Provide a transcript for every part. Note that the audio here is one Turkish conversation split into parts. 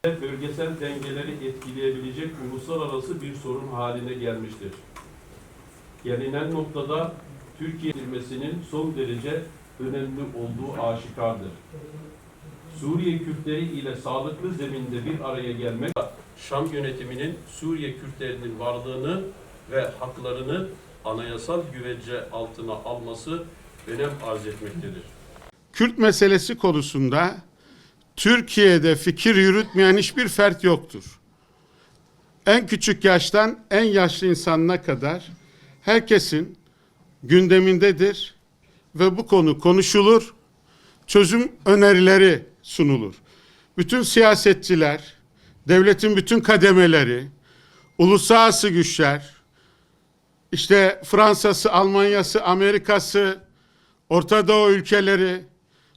bölgesel dengeleri etkileyebilecek uluslararası bir sorun haline gelmiştir. Gelinen noktada Türkiye girmesinin son derece önemli olduğu aşikardır. Suriye Kürtleri ile sağlıklı zeminde bir araya gelmek, Şam yönetiminin Suriye Kürtlerinin varlığını ve haklarını anayasal güvence altına alması önem arz etmektedir. Kürt meselesi konusunda Türkiye'de fikir yürütmeyen hiçbir fert yoktur. En küçük yaştan en yaşlı insanına kadar herkesin gündemindedir ve bu konu konuşulur, çözüm önerileri sunulur. Bütün siyasetçiler, devletin bütün kademeleri, uluslararası güçler, işte Fransa'sı, Almanya'sı, Amerika'sı, Orta Doğu ülkeleri,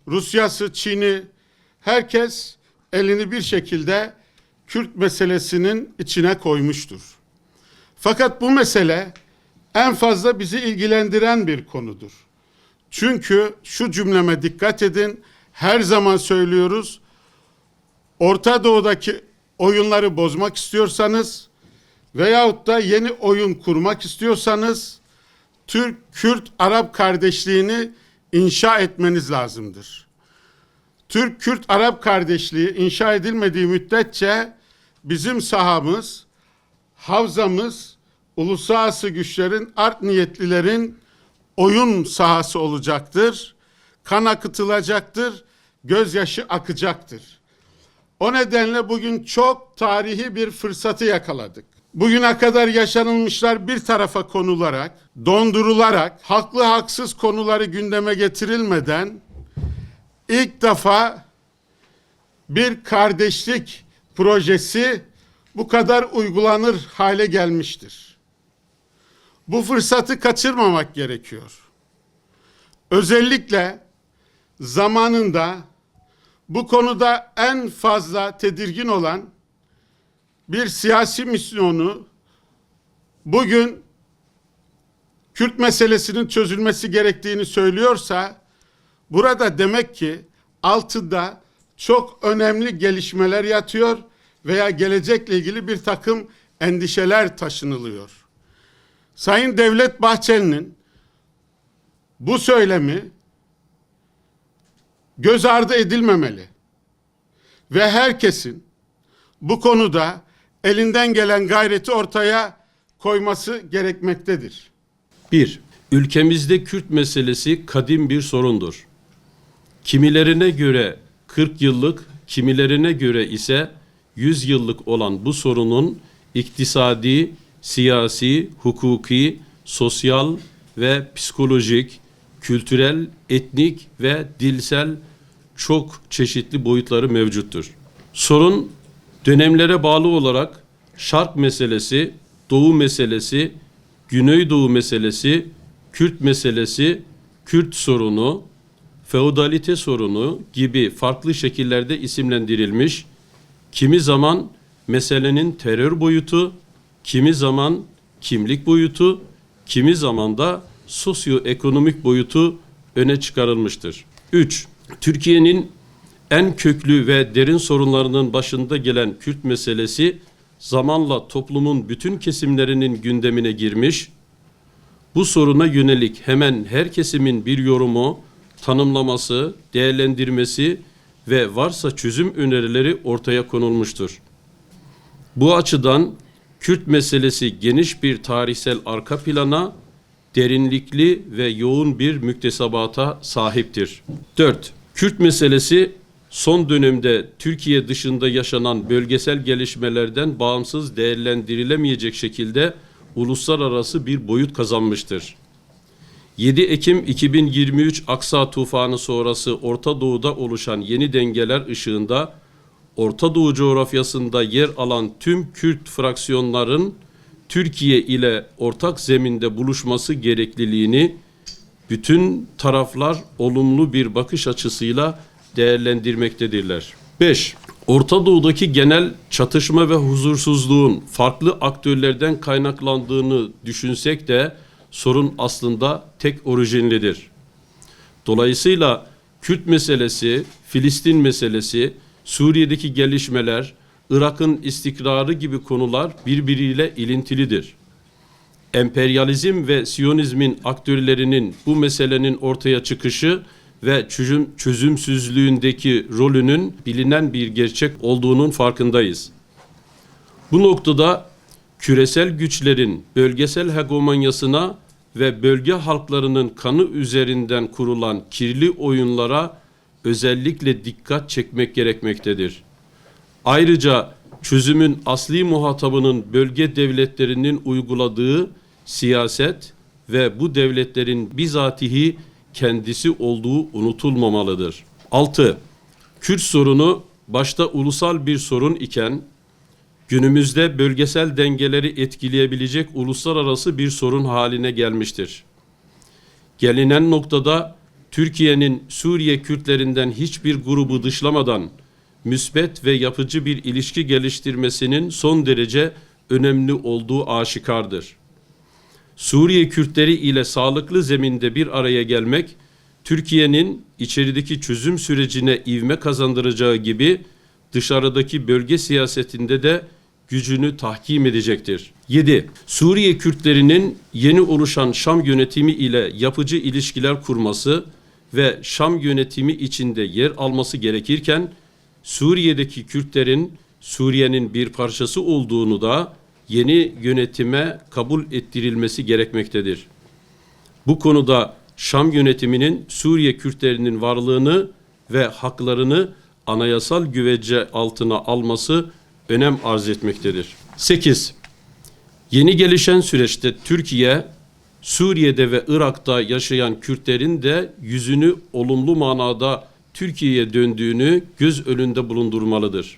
Rusya'sı, Çin'i, herkes elini bir şekilde Kürt meselesinin içine koymuştur. Fakat bu mesele en fazla bizi ilgilendiren bir konudur. Çünkü şu cümleme dikkat edin, her zaman söylüyoruz, Orta Doğu'daki oyunları bozmak istiyorsanız veyahut da yeni oyun kurmak istiyorsanız Türk-Kürt-Arap kardeşliğini inşa etmeniz lazımdır. Türk-Kürt-Arap kardeşliği inşa edilmediği müddetçe bizim sahamız, havzamız, uluslararası güçlerin, art niyetlilerin oyun sahası olacaktır. Kan akıtılacaktır, gözyaşı akıcaktır. O nedenle bugün çok tarihi bir fırsatı yakaladık. Bugüne kadar yaşanılmışlar bir tarafa konularak, dondurularak, haklı haksız konuları gündeme getirilmeden ilk defa bir kardeşlik projesi bu kadar uygulanır hale gelmiştir. Bu fırsatı kaçırmamak gerekiyor. Özellikle zamanında bu konuda en fazla tedirgin olan bir siyasi misyonu bugün Kürt meselesinin çözülmesi gerektiğini söylüyorsa burada demek ki altında çok önemli gelişmeler yatıyor veya gelecekle ilgili bir takım endişeler taşınılıyor. Sayın Devlet Bahçeli'nin bu söylemi göz ardı edilmemeli ve herkesin bu konuda elinden gelen gayreti ortaya koyması gerekmektedir. 1. Ülkemizde Kürt meselesi kadim bir sorundur. Kimilerine göre 40 yıllık, kimilerine göre ise 100 yıllık olan bu sorunun iktisadi, siyasi, hukuki, sosyal ve psikolojik, kültürel, etnik ve dilsel çok çeşitli boyutları mevcuttur. Sorun dönemlere bağlı olarak Şark meselesi, Doğu meselesi, Güneydoğu meselesi, Kürt meselesi, Kürt sorunu, feodalite sorunu gibi farklı şekillerde isimlendirilmiş, kimi zaman meselenin terör boyutu, kimi zaman kimlik boyutu, kimi zaman da sosyoekonomik boyutu öne çıkarılmıştır. 3. Türkiye'nin en köklü ve derin sorunlarının başında gelen Kürt meselesi zamanla toplumun bütün kesimlerinin gündemine girmiş, bu soruna yönelik hemen her kesimin bir yorumu, tanımlaması, değerlendirmesi ve varsa çözüm önerileri ortaya konulmuştur. Bu açıdan Kürt meselesi geniş bir tarihsel arka plana, derinlikli ve yoğun bir müktesebata sahiptir. 4. Kürt meselesi son dönemde Türkiye dışında yaşanan bölgesel gelişmelerden bağımsız değerlendirilemeyecek şekilde uluslararası bir boyut kazanmıştır. 7 Ekim 2023 Aksa tufanı sonrası Orta Doğu'da oluşan yeni dengeler ışığında Orta Doğu coğrafyasında yer alan tüm Kürt fraksiyonların Türkiye ile ortak zeminde buluşması gerekliliğini bütün taraflar olumlu bir bakış açısıyla değerlendirmektedirler. 5. Orta Doğu'daki genel çatışma ve huzursuzluğun farklı aktörlerden kaynaklandığını düşünsek de sorun aslında tek orijinlidir. Dolayısıyla Kürt meselesi, Filistin meselesi, Suriye'deki gelişmeler, Irak'ın istikrarı gibi konular birbiriyle ilintilidir. Emperyalizm ve Siyonizmin aktörlerinin bu meselenin ortaya çıkışı ve çözümsüzlüğündeki rolünün bilinen bir gerçek olduğunun farkındayız. Bu noktada küresel güçlerin bölgesel hegemonyasına ve bölge halklarının kanı üzerinden kurulan kirli oyunlara özellikle dikkat çekmek gerekmektedir. Ayrıca çözümün asli muhatabının bölge devletlerinin uyguladığı siyaset ve bu devletlerin bizatihi kendisi olduğu unutulmamalıdır. 6. Kürt sorunu başta ulusal bir sorun iken günümüzde bölgesel dengeleri etkileyebilecek uluslararası bir sorun haline gelmiştir. Gelinen noktada Türkiye'nin Suriye Kürtlerinden hiçbir grubu dışlamadan müsbet ve yapıcı bir ilişki geliştirmesinin son derece önemli olduğu aşikardır. Suriye Kürtleri ile sağlıklı zeminde bir araya gelmek, Türkiye'nin içerideki çözüm sürecine ivme kazandıracağı gibi dışarıdaki bölge siyasetinde de gücünü tahkim edecektir. 7. Suriye Kürtlerinin yeni oluşan Şam yönetimi ile yapıcı ilişkiler kurması ve Şam yönetimi içinde yer alması gerekirken, Suriye'deki Kürtlerin Suriye'nin bir parçası olduğunu da yeni yönetime kabul ettirilmesi gerekmektedir. Bu konuda Şam yönetiminin Suriye Kürtlerinin varlığını ve haklarını anayasal güvence altına alması önem arz etmektedir. 8. Yeni gelişen süreçte Türkiye, Suriye'de ve Irak'ta yaşayan Kürtlerin de yüzünü olumlu manada Türkiye'ye döndüğünü göz önünde bulundurmalıdır.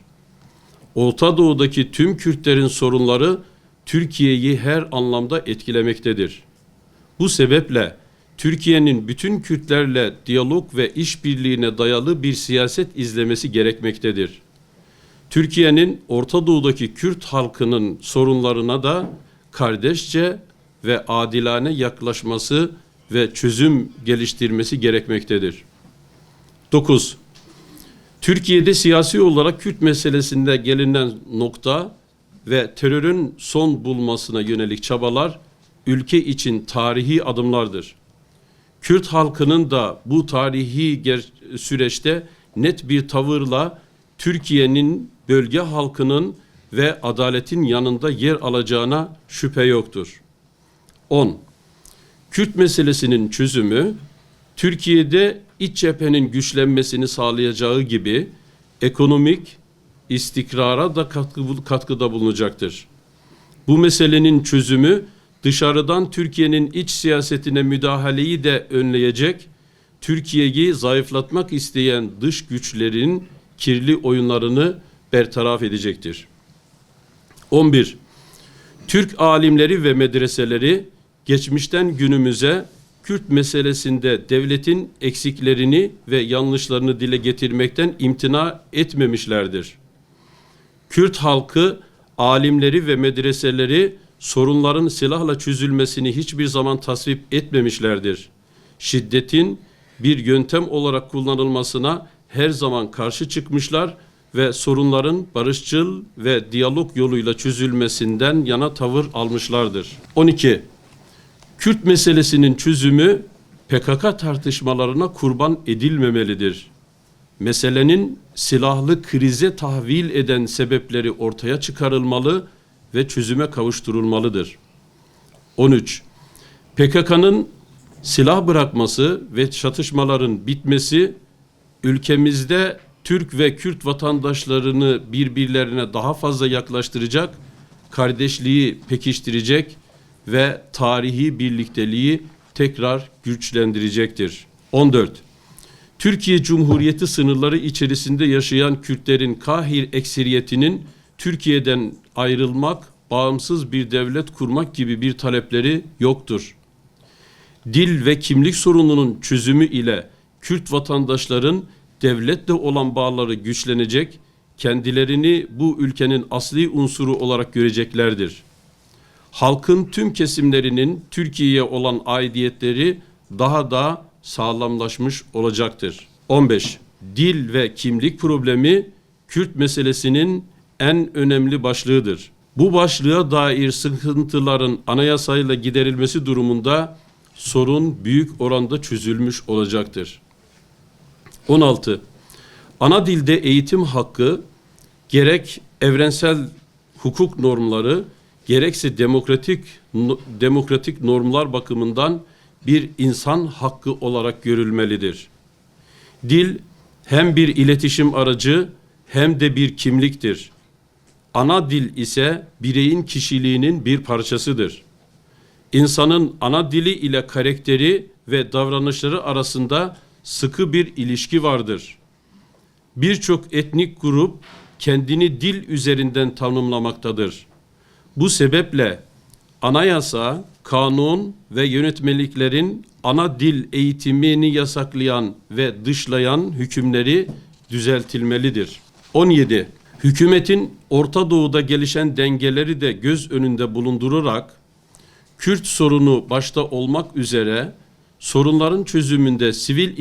Orta Doğu'daki tüm Kürtlerin sorunları Türkiye'yi her anlamda etkilemektedir. Bu sebeple Türkiye'nin bütün Kürtlerle diyalog ve işbirliğine dayalı bir siyaset izlemesi gerekmektedir. Türkiye'nin Orta Doğu'daki Kürt halkının sorunlarına da kardeşçe ve adilane yaklaşması ve çözüm geliştirmesi gerekmektedir. 9. Türkiye'de siyasi olarak Kürt meselesinde gelinen nokta ve terörün son bulmasına yönelik çabalar ülke için tarihi adımlardır. Kürt halkının da bu tarihi süreçte net bir tavırla Türkiye'nin bölge halkının ve adaletin yanında yer alacağına şüphe yoktur. 10. Kürt meselesinin çözümü, Türkiye'de iç cephenin güçlenmesini sağlayacağı gibi ekonomik istikrara da katkıda bulunacaktır. Bu meselenin çözümü dışarıdan Türkiye'nin iç siyasetine müdahaleyi de önleyecek, Türkiye'yi zayıflatmak isteyen dış güçlerin kirli oyunlarını bertaraf edecektir. 11. Türk alimleri ve medreseleri geçmişten günümüze Kürt meselesinde devletin eksiklerini ve yanlışlarını dile getirmekten imtina etmemişlerdir. Kürt halkı, alimleri ve medreseleri sorunların silahla çözülmesini hiçbir zaman tasvip etmemişlerdir. Şiddetin bir yöntem olarak kullanılmasına her zaman karşı çıkmışlar ve sorunların barışçıl ve diyalog yoluyla çözülmesinden yana tavır almışlardır. 12. Kürt meselesinin çözümü PKK tartışmalarına kurban edilmemelidir. Meselenin silahlı krize tahvil eden sebepleri ortaya çıkarılmalı ve çözüme kavuşturulmalıdır. 13. PKK'nın silah bırakması ve çatışmaların bitmesi ülkemizde Türk ve Kürt vatandaşlarını birbirlerine daha fazla yaklaştıracak, kardeşliği pekiştirecek ve tarihi birlikteliği tekrar güçlendirecektir. 14. Türkiye Cumhuriyeti sınırları içerisinde yaşayan Kürtlerin kahir ekseriyetinin Türkiye'den ayrılmak, bağımsız bir devlet kurmak gibi bir talepleri yoktur. Dil ve kimlik sorununun çözümü ile Kürt vatandaşların devletle olan bağları güçlenecek, kendilerini bu ülkenin asli unsuru olarak göreceklerdir. Halkın tüm kesimlerinin Türkiye'ye olan aidiyetleri daha da sağlamlaşmış olacaktır. 15. Dil ve kimlik problemi Kürt meselesinin en önemli başlığıdır. Bu başlığa dair sıkıntıların anayasayla giderilmesi durumunda sorun büyük oranda çözülmüş olacaktır. 16. Ana dilde eğitim hakkı gerek evrensel hukuk normları gerekse demokratik normlar bakımından bir insan hakkı olarak görülmelidir. Dil hem bir iletişim aracı hem de bir kimliktir. Ana dil ise bireyin kişiliğinin bir parçasıdır. İnsanın ana dili ile karakteri ve davranışları arasında sıkı bir ilişki vardır. Birçok etnik grup kendini dil üzerinden tanımlamaktadır. Bu sebeple anayasa, kanun ve yönetmeliklerin ana dil eğitimini yasaklayan ve dışlayan hükümleri düzeltilmelidir. 17. Hükümetin Orta Doğu'da gelişen dengeleri de göz önünde bulundurarak Kürt sorunu başta olmak üzere sorunların çözümünde sivil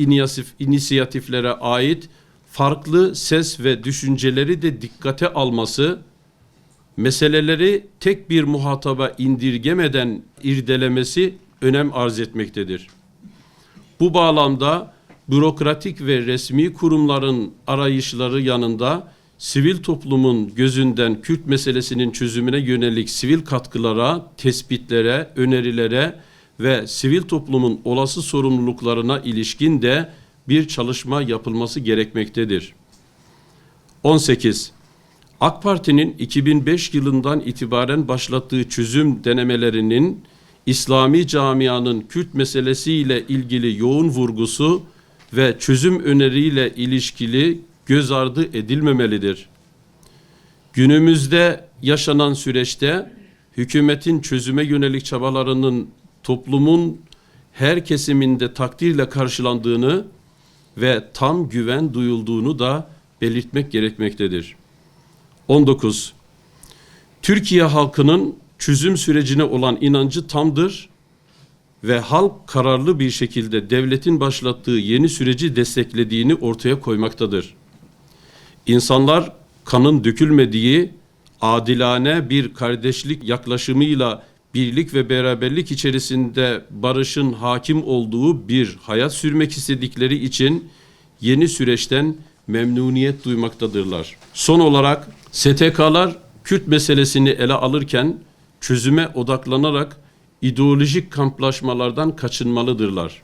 inisiyatiflere ait farklı ses ve düşünceleri de dikkate alması, meseleleri tek bir muhataba indirgemeden irdelemesi önem arz etmektedir. Bu bağlamda bürokratik ve resmi kurumların arayışları yanında sivil toplumun gözünden Kürt meselesinin çözümüne yönelik sivil katkılara, tespitlere, önerilere ve sivil toplumun olası sorumluluklarına ilişkin de bir çalışma yapılması gerekmektedir. 18. AK Parti'nin 2005 yılından itibaren başlattığı çözüm denemelerinin İslami camianın Kürt meselesiyle ilgili yoğun vurgusu ve çözüm öneriyle ilişkili göz ardı edilmemelidir. Günümüzde yaşanan süreçte hükümetin çözüme yönelik çabalarının toplumun her kesiminde takdirle karşılandığını ve tam güven duyulduğunu da belirtmek gerekmektedir. 19. Türkiye halkının çözüm sürecine olan inancı tamdır ve halk kararlı bir şekilde devletin başlattığı yeni süreci desteklediğini ortaya koymaktadır. İnsanlar kanın dökülmediği, adilane bir kardeşlik yaklaşımıyla birlik ve beraberlik içerisinde barışın hakim olduğu bir hayat sürmek istedikleri için yeni süreçten memnuniyet duymaktadırlar. Son olarak STK'lar Kürt meselesini ele alırken çözüme odaklanarak ideolojik kamplaşmalardan kaçınmalıdırlar.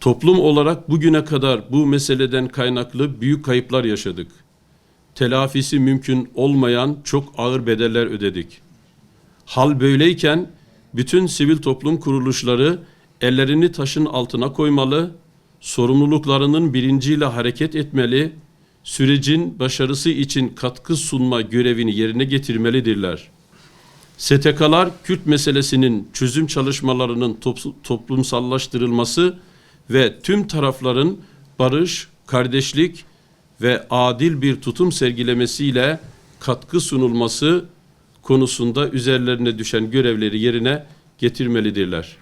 Toplum olarak bugüne kadar bu meseleden kaynaklı büyük kayıplar yaşadık. Telafisi mümkün olmayan çok ağır bedeller ödedik. Hal böyleyken bütün sivil toplum kuruluşları ellerini taşın altına koymalı, sorumluluklarının bilinciyle hareket etmeli, sürecin başarısı için katkı sunma görevini yerine getirmelidirler. STK'lar Kürt meselesinin çözüm çalışmalarının toplumsallaştırılması ve tüm tarafların barış, kardeşlik ve adil bir tutum sergilemesiyle katkı sunulması konusunda üzerlerine düşen görevleri yerine getirmelidirler.